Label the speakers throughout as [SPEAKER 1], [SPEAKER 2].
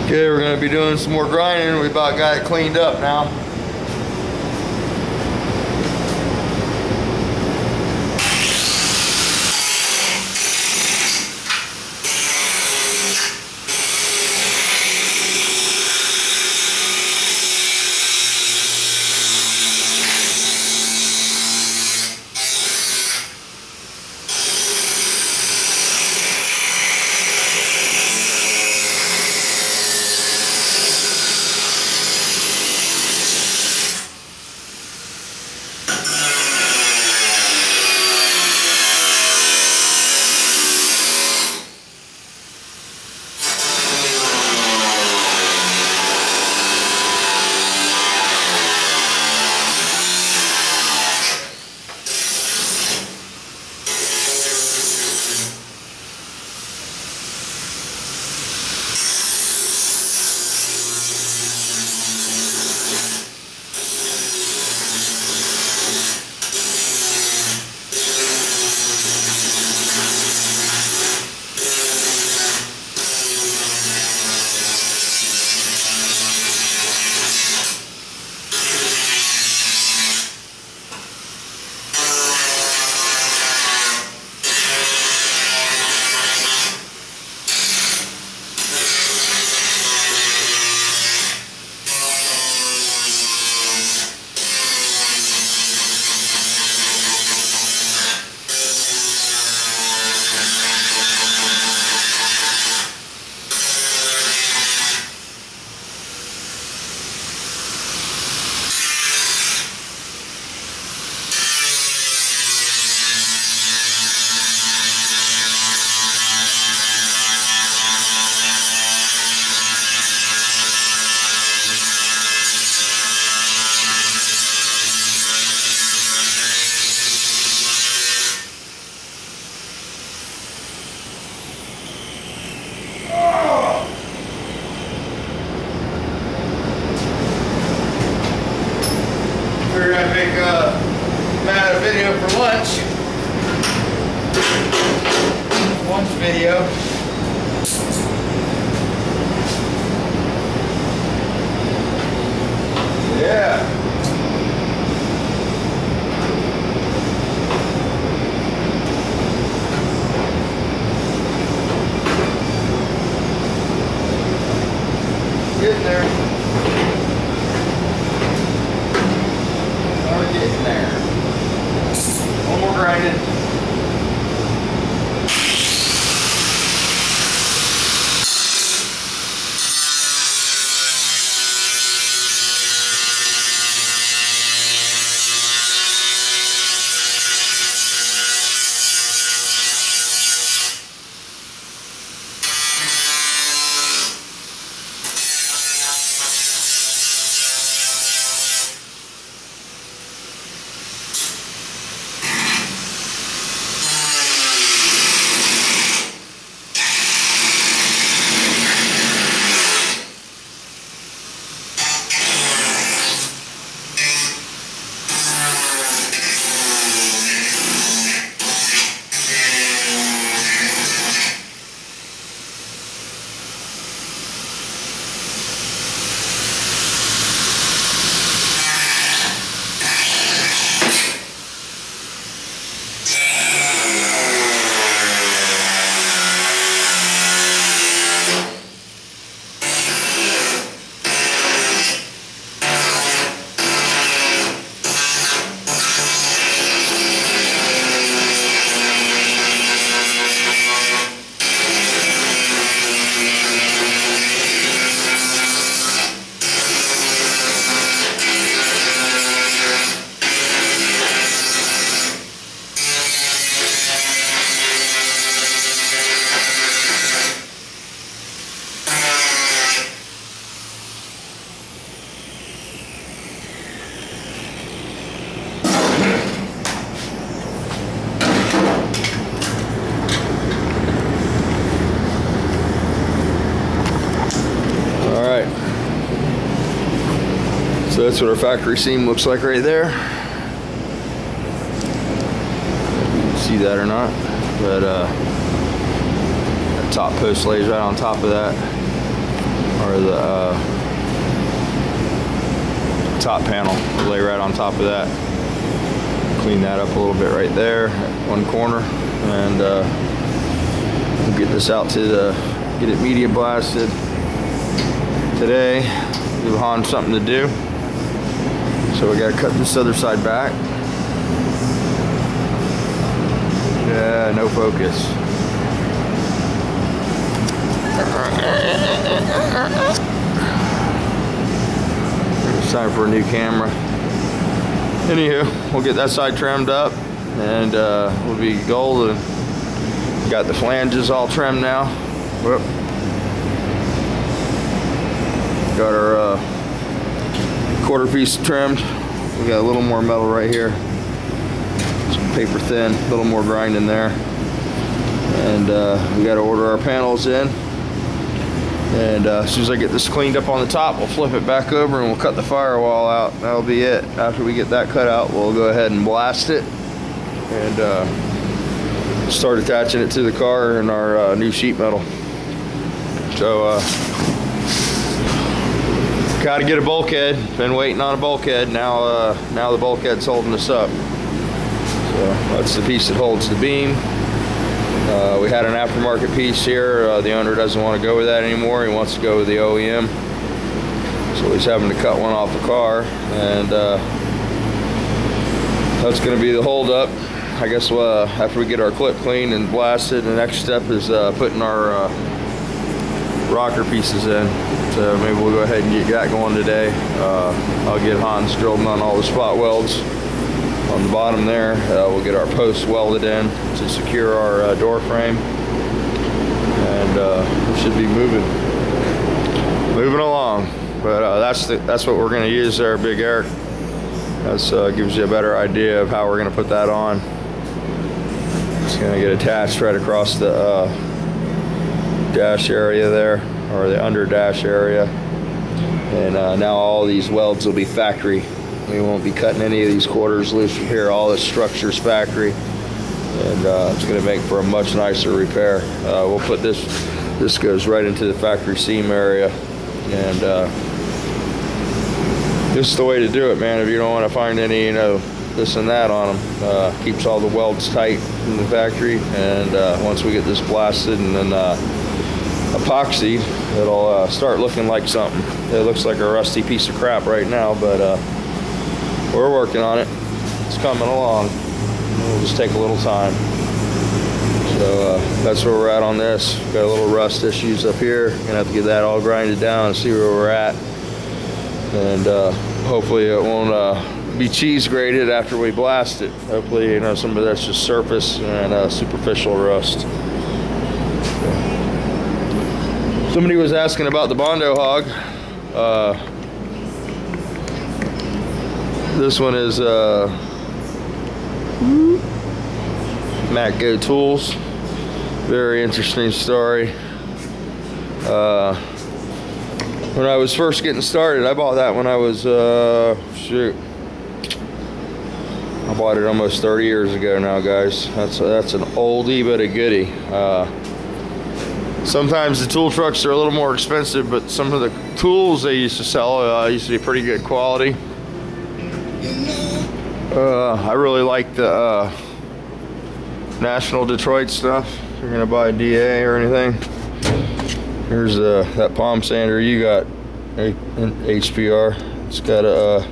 [SPEAKER 1] Okay, we're gonna be doing some more grinding. We about got it cleaned up now. We're gonna make Matt a video for lunch. Lunch video. Yeah. Getting there. We're getting there. One more grinding. So that's what our factory seam looks like right there. You can see that or not, but that top post lays right on top of that.
[SPEAKER 2] or the top panel. We'll lay right on top of that. Clean that up a little bit right there, one corner, and we'll get this out to get it media blasted today. Give Han something to do. So we gotta cut this other side back. Yeah, no focus. It's time for a new camera. Anywho, we'll get that side trimmed up, and we'll be golden. Got the flanges all trimmed now. Whoop. Got our quarter piece trimmed. We got a little more metal right here. Some paper thin, a little more grind in there. And we got to order our panels in. And as soon as I get this cleaned up on the top, we'll flip it back over and we'll cut the firewall out. That'll be it. After we get that cut out, we'll go ahead and blast it and start attaching it to the car and our new sheet metal. So got to get a bulkhead. Been waiting on a bulkhead. Now the bulkhead's holding us up. So that's the piece that holds the beam. We had an aftermarket piece here. The owner doesn't want to go with that anymore. He wants to go with the OEM. So he's having to cut one off the car, and that's going to be the holdup. I guess after we get our clip cleaned and blasted, the next step is putting our rocker pieces in. So maybe we'll go ahead and get that going today. I'll get Hans drilled on all the spot welds on the bottom there. We'll get our posts welded in to secure our door frame, and we should be moving along. But that's what we're going to use there, Big Eric. That gives you a better idea of how we're going to put that on. It's going to get attached right across the dash area there, or the under dash area. And now all these welds will be factory. We won't be cutting any of these quarters loose from here. All this structure's factory, and it's going to make for a much nicer repair. We'll put this goes right into the factory seam area, and this is the way to do it, man. If you don't want to find any, this and that on them, keeps all the welds tight in the factory. And once we get this blasted and then epoxied, it'll start looking like something. It looks like a rusty piece of crap right now, but we're working on it. It's coming along. It'll just take a little time. So that's where we're at on this. Got a little rust issues up here. Gonna have to get that all grinded down and see where we're at. And hopefully it won't be cheese grated after we blast it. Hopefully, some of that's just surface and superficial rust. Somebody was asking about the Bondo Hog. This one is Matco Tools. Very interesting story. When I was first getting started, I bought that when I was, I bought it almost 30 years ago now, guys. That's an oldie but a goodie. Sometimes the tool trucks are a little more expensive, but some of the tools they used to sell used to be pretty good quality. I really like the National Detroit stuff. If you're gonna buy a DA or anything, here's that palm sander you got, HPR. It's got a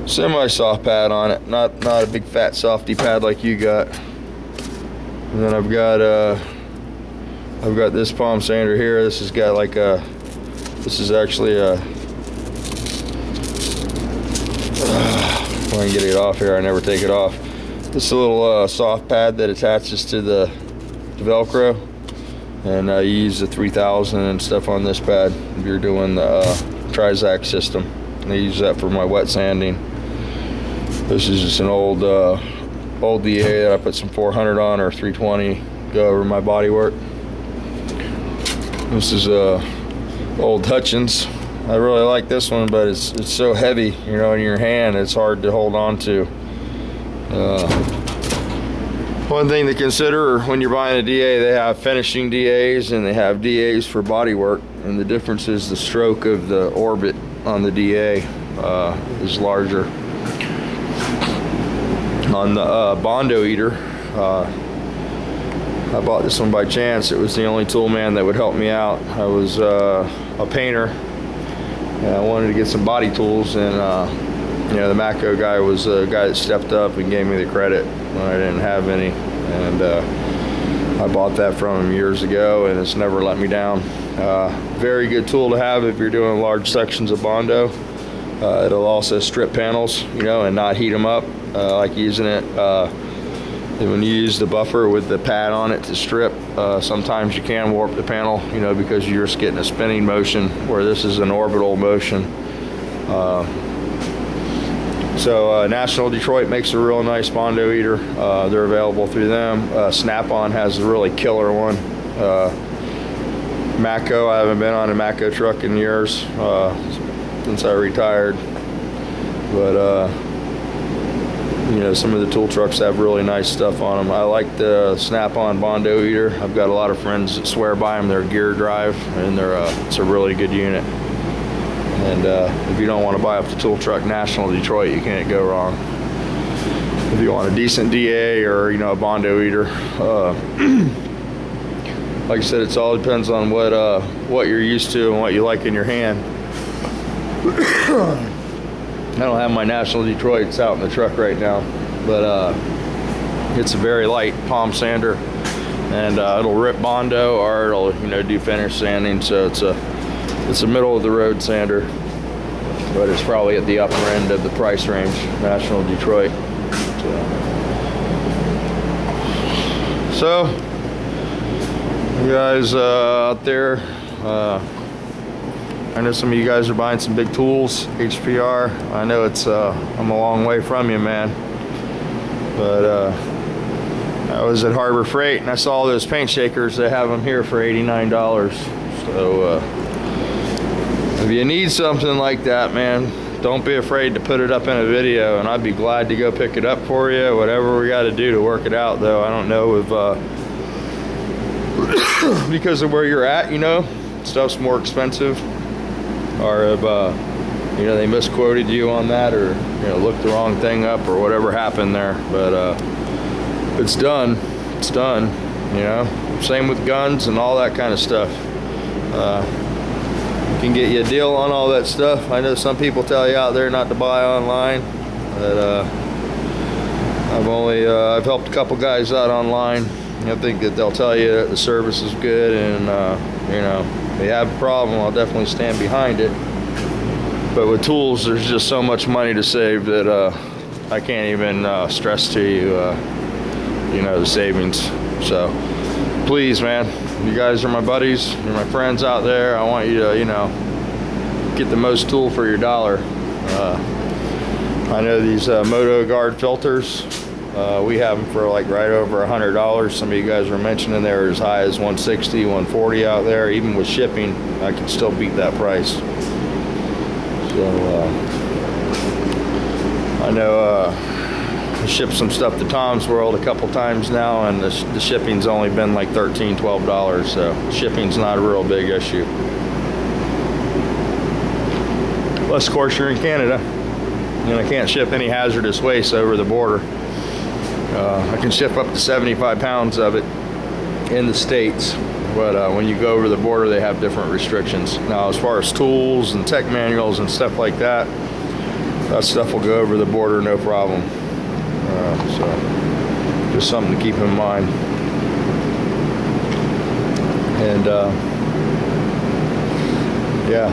[SPEAKER 2] semi-soft pad on it, not a big fat softy pad like you got. And then I've got this palm sander here. This has got like this is actually a I can get it off here. I never take it off. This is a little soft pad that attaches to the Velcro, and you use the 3000 and stuff on this pad if you're doing the Trizact system. And I use that for my wet sanding. This is just an old DA that I put some 400 on, or 320, go over my body work. This is old Hutchins. I really like this one, but it's so heavy, in your hand, it's hard to hold on to. One thing to consider when you're buying a DA, they have finishing DAs and they have DAs for body work, and the difference is the stroke of the orbit on the DA is larger. On the Bondo Eater, I bought this one by chance. It was the only tool man that would help me out. I was a painter and I wanted to get some body tools, and you know, the Matco guy was a guy that stepped up and gave me the credit when I didn't have any, and I bought that from him years ago, and it's never let me down. Very good tool to have if you're doing large sections of Bondo. It'll also strip panels, you know, and not heat them up. I like using it. When you use the buffer with the pad on it to strip, sometimes you can warp the panel, you know, because you're just getting a spinning motion, where this is an orbital motion. So National Detroit makes a real nice Bondo Eater. They're available through them. Snap-on has a really killer one. Matco, I haven't been on a Matco truck in years since I retired, but you know, some of the tool trucks have really nice stuff on them. I like the Snap-on Bondo Eater. I've got a lot of friends that swear by them. They're gear drive, and it's a really good unit. And if you don't want to buy off the tool truck National Detroit, you can't go wrong. If you want a decent DA or, you know, a Bondo Eater, like I said, it all depends on what you're used to and what you like in your hand. I don't have my National Detroits out in the truck right now, but it's a very light palm sander, and it'll rip Bondo, or it'll, you know, do finish sanding. So it's a middle of the road sander, but it's probably at the upper end of the price range, National Detroit. So you guys out there, I know some of you guys are buying some big tools, HPR. I know it's I'm a long way from you, man, but I was at Harbor Freight and I saw those paint shakers. They have them here for $89. So if you need something like that, man, don't be afraid to put it up in a video, and I'd be glad to go pick it up for you. Whatever we got to do to work it out, though. I don't know if because of where you're at, you know, stuff's more expensive, or if you know, they misquoted you on that, or, you know, looked the wrong thing up, or whatever happened there. But it's done. It's done. You know, same with guns and all that kind of stuff. Can get you a deal on all that stuff. I know some people tell you out there not to buy online, but I've helped a couple guys out online. I think that they'll tell you that the service is good, and you know, if you have a problem, I'll definitely stand behind it. But with tools, there's just so much money to save that I can't even stress to you, you know, the savings. So please, man, you guys are my buddies, you're my friends out there. I want you to, you know, get the most tool for your dollar. I know these Moto Guard filters, we have them for like right over $100. Some of you guys were mentioning they're as high as 160, 140 out there. Even with shipping, I can still beat that price. So I know I shipped some stuff to Tom's World a couple times now, and the shipping's only been like $13, $12, so shipping's not a real big issue. Unless, of course, you're in Canada, and I can't ship any hazardous waste over the border. I can ship up to 75 pounds of it in the States, but when you go over the border, they have different restrictions. Now, as far as tools and tech manuals and stuff like that, that stuff will go over the border no problem. So just something to keep in mind. And yeah.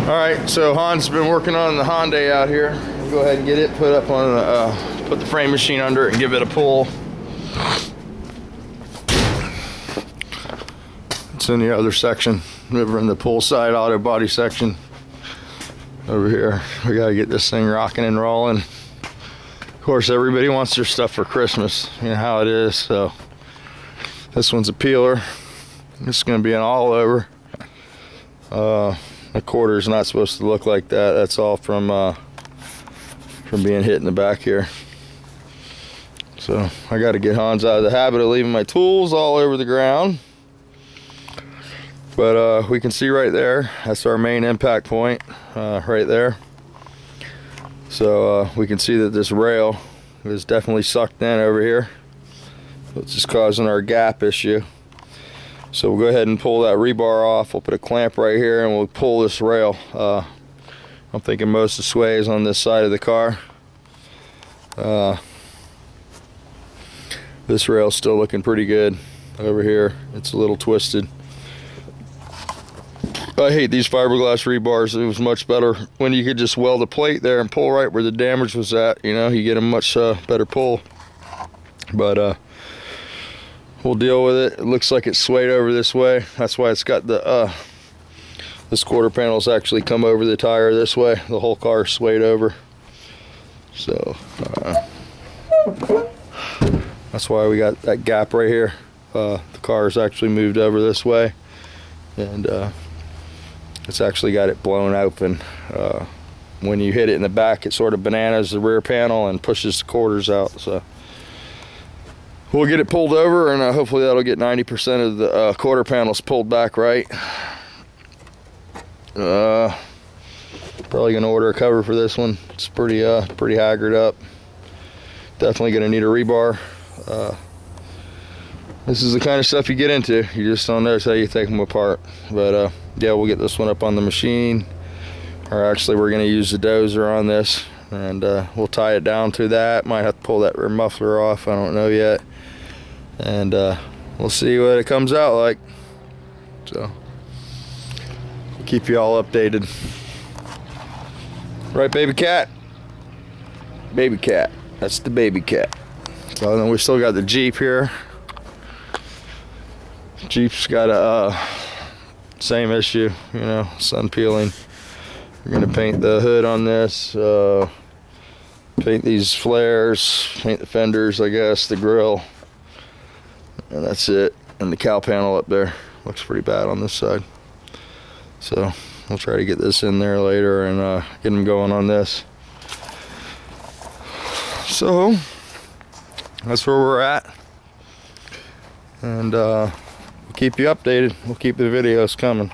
[SPEAKER 2] All right, so Hans has been working on the Hyundai out here. We'll go ahead and get it put up on the, put the frame machine under it and give it a pull. It's in the other section, over in the pull side auto body section. Over here, we gotta get this thing rocking and rolling. Of course, everybody wants their stuff for Christmas, you know how it is. So this one's a peeler. This is gonna be an all over. The quarter's not supposed to look like that. That's all from being hit in the back here. So I got to get Hans out of the habit of leaving my tools all over the ground. But we can see right there, that's our main impact point, right there. So we can see that this rail is definitely sucked in over here. It's just causing our gap issue. So we'll go ahead and pull that rebar off. We'll put a clamp right here and we'll pull this rail. I'm thinking most of the sway is on this side of the car. This rail's still looking pretty good over here. It's a little twisted. I hate these fiberglass rebars. It was much better when you could just weld a plate there and pull right where the damage was at. You know, you get a much better pull. But we'll deal with it. It looks like it's swayed over this way. That's why it's got the this quarter panel's actually come over the tire this way. The whole car swayed over. So that's why we got that gap right here. The car's actually moved over this way, and it's actually got it blown open. When you hit it in the back, it sort of bananas the rear panel and pushes the quarters out. So we'll get it pulled over, and hopefully that'll get 90% of the quarter panels pulled back right. Probably gonna order a cover for this one. It's pretty haggard up. Definitely gonna need a rebar. This is the kind of stuff you get into. You just don't know until you take them apart. But yeah, we'll get this one up on the machine. Or actually, we're gonna use the dozer on this, and we'll tie it down to that. Might have to pull that rear muffler off. I don't know yet. And we'll see what it comes out like. So we'll keep you all updated. Right, baby cat? Baby cat. That's the baby cat. So then we still got the Jeep here. Jeep's got a same issue, you know, sun peeling. We're gonna paint the hood on this, paint these flares, paint the fenders, I guess, the grill, and that's it. And the cow panel up there looks pretty bad on this side. So we'll try to get this in there later and get them going on this. So that's where we're at, and we'll keep you updated. We'll keep the videos coming.